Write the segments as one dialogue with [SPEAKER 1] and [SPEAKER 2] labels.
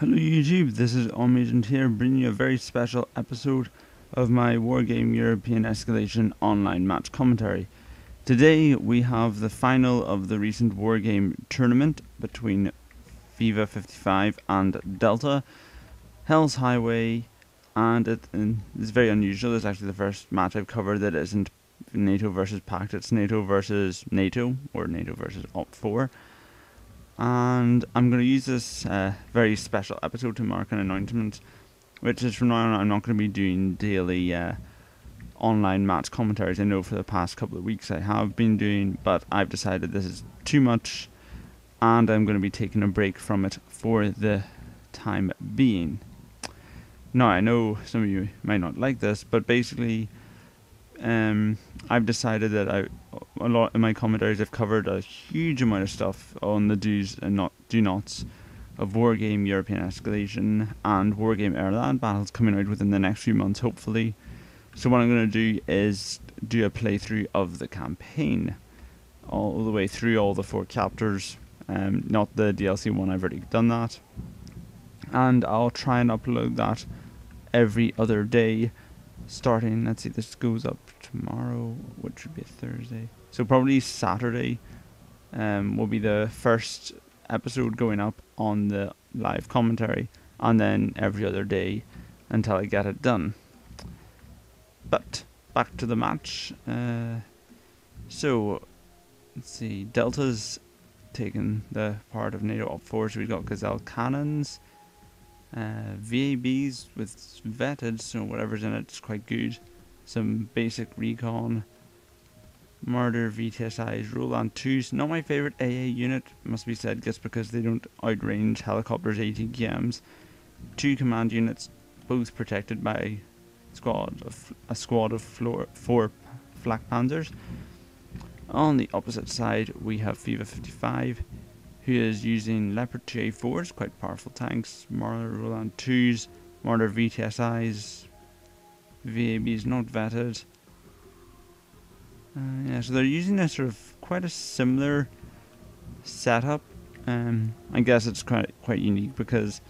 [SPEAKER 1] Hello YouTube, this is Omagent here, bringing you a very special episode of my Wargame European Escalation online match commentary. Today we have the final of the recent Wargame tournament between Fiva55 and Delta, Hell's Highway, and it's very unusual. It's actually the first match I've covered that isn't NATO versus Pact, it's NATO versus NATO, or NATO versus Op4. And I'm going to use this very special episode to mark an announcement, which is from now on I'm not going to be doing daily online match commentaries. I know for the past couple of weeks I have been doing, but I've decided this is too much and I'm going to be taking a break from it for the time being. Now, I know some of you might not like this, but basically I've decided that a lot in my commentaries I've covered a huge amount of stuff on the do's and do nots of Wargame European Escalation and Wargame Airland battles coming out within the next few months, hopefully. So what I'm going to do is do a playthrough of the campaign all the way through all the 4 chapters, not the DLC one, I've already done that, and I'll try and upload that every other day. Starting, let's see, this goes up tomorrow, which would be a Thursday. So probably Saturday will be the first episode going up on the live commentary, and then every other day until I get it done. But back to the match. So let's see, Delta's taken the part of NATO Op4, so we've got Gazelle cannons. VABs with vetted, so whatever's in it's quite good. Some basic recon, Marder VTSIs, Roland 2s. Not my favourite AA unit, must be said, just because they don't outrange helicopters 18 kms. 2 command units, both protected by a squad of 4 flak panzers. On the opposite side we have Fiva55, who is using Leopard 2A4s, quite powerful tanks, Marder Roland 2s, Marder VTSIs, VABs not vetted. Yeah, so they're using a sort of quite a similar setup. I guess it's quite unique because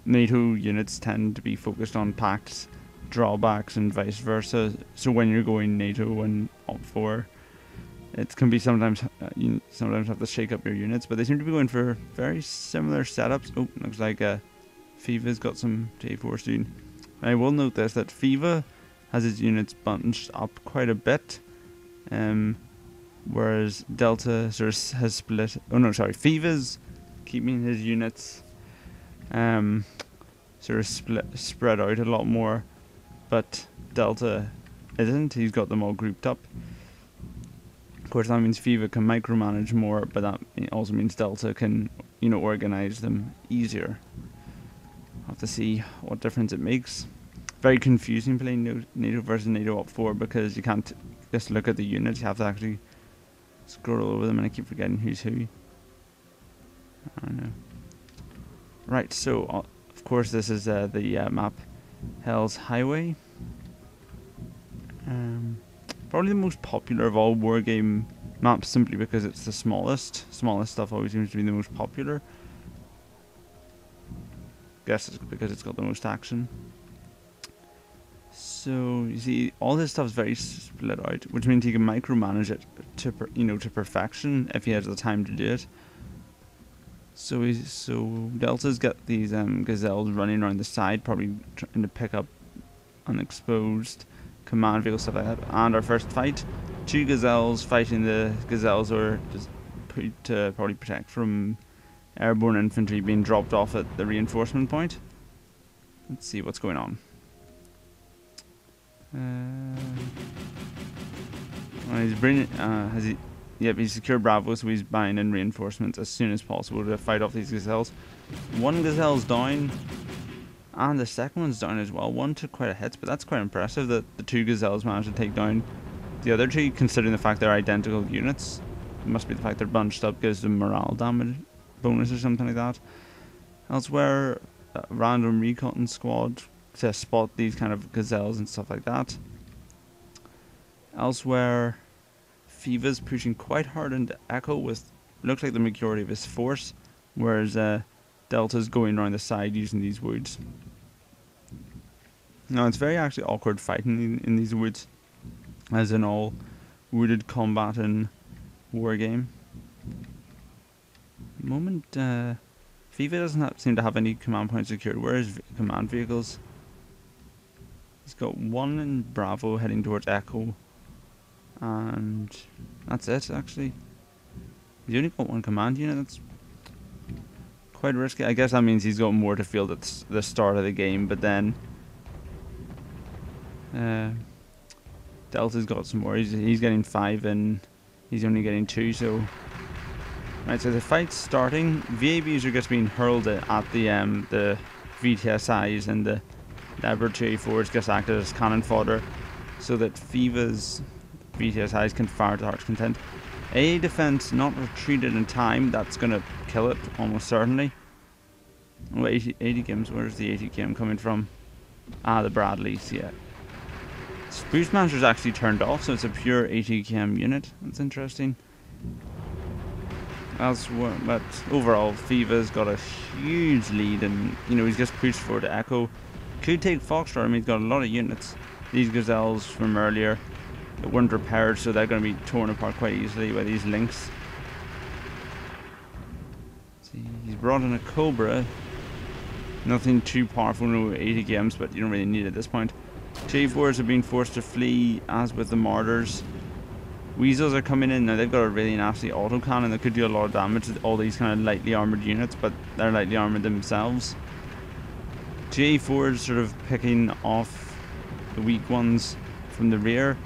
[SPEAKER 1] NATO units tend to be focused on Pact's drawbacks and vice versa. So when you're going NATO and Op4, it can be sometimes you sometimes have to shake up your units, but they seem to be going for very similar setups. Oh, looks like Fiva's got some J4 soon. And I will note this, that Fiva has his units bunched up quite a bit, whereas Delta sort of has split. Oh no, sorry, Fiva's keeping his units sort of spread out a lot more, but Delta isn't. He's got them all grouped up. Of course, that means Fiva can micromanage more, but that also means Delta can, organize them easier. I'll have to see what difference it makes. Very confusing playing NATO versus NATO Op4 because you can't just look at the units, you have to actually scroll over them, and I keep forgetting who's who. I don't know. Right, so of course this is the map Hell's Highway. Probably the most popular of all Wargame maps, simply because it's the smallest. Smallest stuff always seems to be the most popular. Guess it's because it's got the most action. So you see, all this stuff is very split out, which means he can micromanage it to perfection if he has the time to do it. So Delta's got these gazelles running around the side, probably trying to pick up unexposed command vehicle, stuff like that. And our first fight, 2 gazelles fighting the gazelles, or just to probably protect from airborne infantry being dropped off at the reinforcement point. Let's see what's going on. He's bringing. He's secured Bravo, so he's buying in reinforcements as soon as possible to fight off these gazelles. 1 gazelle's down. And the second one's down as well. 1 took quite a hit, but that's quite impressive that the 2 gazelles managed to take down the other 2, considering the fact they're identical units. It must be the fact they're bunched up gives them morale damage bonus or something like that. Elsewhere, a random recon squad to spot these kind of gazelles and stuff like that. Elsewhere, Fiva's pushing quite hard into Echo with looks like the majority of his force, whereas Delta's going around the side using these woods. Now it's very actually awkward fighting in these woods, as in all wooded combat in Wargame. At the moment, Fiva doesn't seem to have any command points secured. Where is command vehicles? He's got one in Bravo heading towards Echo, and that's it actually. He's only got one command unit. That's quite risky. I guess that means he's got more to field at the start of the game, but then Delta's got some more. He's getting 5 and he's only getting 2, so right, so the fight's starting. VABs are just being hurled at the VTSIs, and the Leopard 2A4s just acted as cannon fodder so that Fiva's VTSIs can fire to heart's content. A defense not retreated in time, that's gonna kill it almost certainly. Oh, 80 games, where's the 80 game coming from? Ah, the Bradleys, yeah. Boost Master's actually turned off, so it's a pure 80 km unit. That's interesting. Elsewhere, but overall, Fiva's got a huge lead, and you know he's just pushed for the Echo. Could take Foxtrot. I mean, he's got a lot of units. These Gazelles from earlier that weren't repaired, so they're going to be torn apart quite easily by these links. See, he's brought in a Cobra. Nothing too powerful, no 80 games, but you don't really need it at this point. J4s are being forced to flee, as with the Martyrs. Weasels are coming in. Now they've got a really nasty autocannon that could do a lot of damage to all these kind of lightly armoured units, but they're lightly armoured themselves. J4s sort of picking off the weak ones from the rear,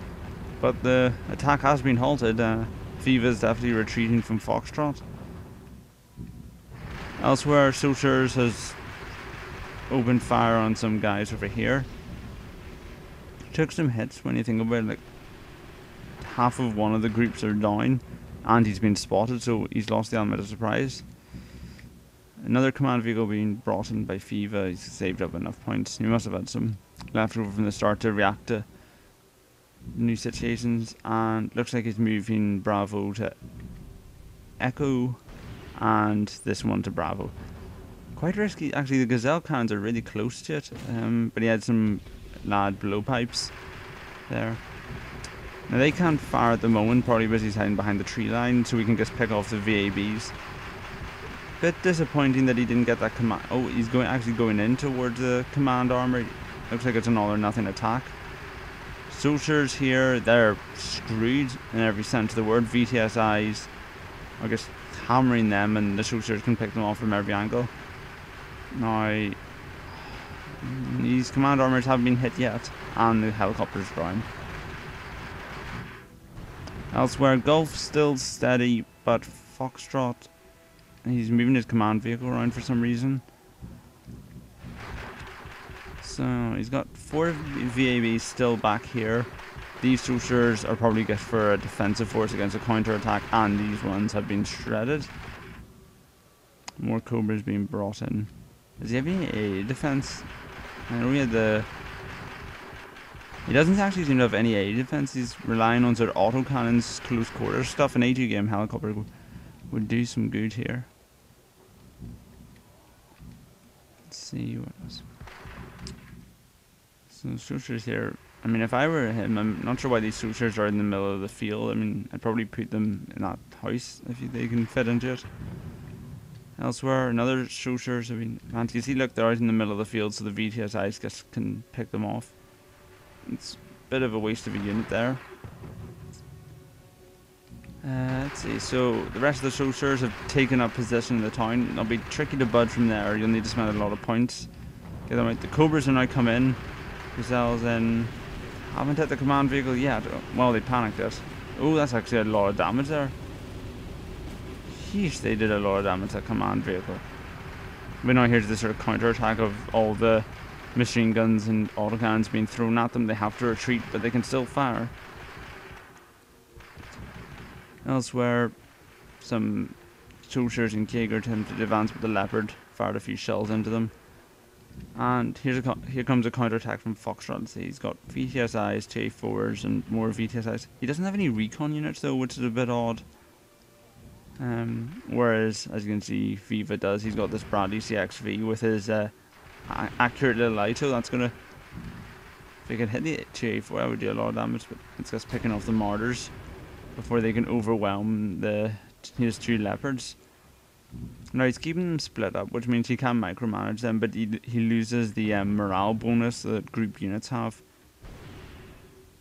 [SPEAKER 1] but the attack has been halted. Fiva's definitely retreating from Foxtrot. Elsewhere, Sociers has opened fire on some guys over here. Took some hits when you think about it. Like, half of one of the groups are down, and he's been spotted, so he's lost the element of surprise. Another command vehicle being brought in by Fiva. He's saved up enough points. He must have had some left over from the start to react to new situations, and looks like he's moving Bravo to Echo and this one to Bravo. Quite risky. Actually, the Gazelle cannons are really close to it, but he had some lad blowpipes there. Now they can't fire at the moment, probably because he's hiding behind the tree line, so we can just pick off the VABs. Bit disappointing that he didn't get that command. Oh, he's actually going in towards the command armor. Looks like it's an all or nothing attack. Sociers here, they're screwed in every sense of the word. VTSIs are just hammering them, and the Sociers can pick them off from every angle. Now, these command armors haven't been hit yet, and the helicopter's down. Elsewhere, Gulf still steady, but Foxtrot, he's moving his command vehicle around for some reason. So he's got 4 VABs still back here. These Sociers are probably good for a defensive force against a counter attack, and these ones have been shredded. More Cobras being brought in. Does he have any AA defense? I know he had the... He doesn't actually seem to have any AA defense. He's relying on sort of autocannons, close quarters stuff. An A2 game helicopter would do some good here. Let's see what else. So Sociers here. I mean, if I were him, I'm not sure why these Sociers are in the middle of the field. I mean, I'd probably put them in that house if they can fit into it. Elsewhere, another Sociers. I mean, man, you see, look, they're out in the middle of the field, so the VTSIs just can pick them off. It's a bit of a waste of a unit there. Let's see, so the rest of the Sociers have taken up position in the town. It'll be tricky to budge from there. You'll need to spend a lot of points. Get them out. The Cobras are now come in. Gazelles in. Haven't hit the command vehicle yet. Well, they panicked it. Oh, that's actually a lot of damage there. Sheesh, they did a lot of damage to that command vehicle. But now here's this sort of counter attack of all the machine guns and autocannons being thrown at them. They have to retreat, but they can still fire. Elsewhere, some Sociers and Jaeger attempted to advance with the Leopard, fired a few shells into them. And here comes a counterattack from Foxtrot. See, he's got VTSIs, J4s, and more VTSIs. He doesn't have any recon units though, which is a bit odd. Whereas, as you can see, Fiva does. He's got this Bradley CXV with his accurate little ITO. That's gonna, if he can hit the 284, that would do a lot of damage. But it's just picking off the martyrs before they can overwhelm his 2 leopards. Now he's keeping them split up, which means he can micromanage them, but he loses the morale bonus that group units have.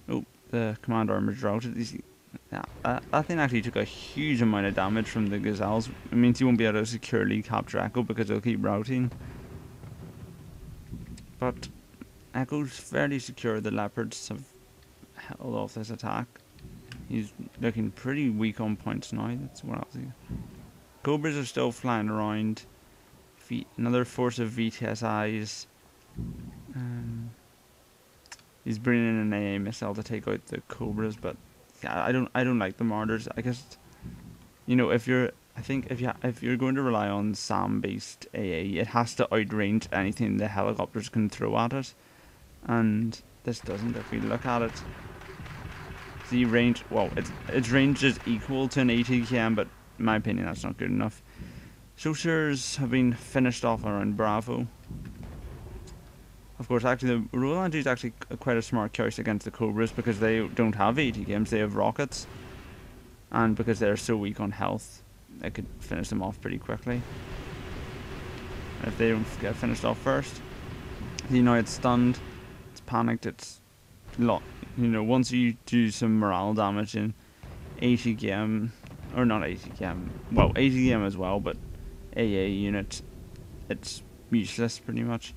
[SPEAKER 1] Oh, the command armor's routed. That thing actually took a huge amount of damage from the gazelles. It means he won't be able to securely capture Echo because he'll keep routing. But Echo's fairly secure. The leopards have held off this attack. He's looking pretty weak on points now. That's what I'll see. Cobras are still flying around. Another force of VTSIs. He's bringing in an AA missile to take out the Cobras, but yeah, I don't like the martyrs. I guess, you know, if you're going to rely on SAM-based AA, it has to outrange anything the helicopters can throw at it, and this doesn't. If we look at it, the range, well, its range is equal to an ATKM, but in my opinion, that's not good enough. Sociers have been finished off around Bravo. Of course, actually, the Roland is actually quite a smart choice against the Cobras because they don't have ATKMs, they have rockets. And because they're so weak on health, they could finish them off pretty quickly. If they don't get finished off first. You know, it's stunned, it's panicked, it's you know, once you do some morale damage in ATKM, or not ATKM, well, ATKM as well, but AA unit, it's useless pretty much.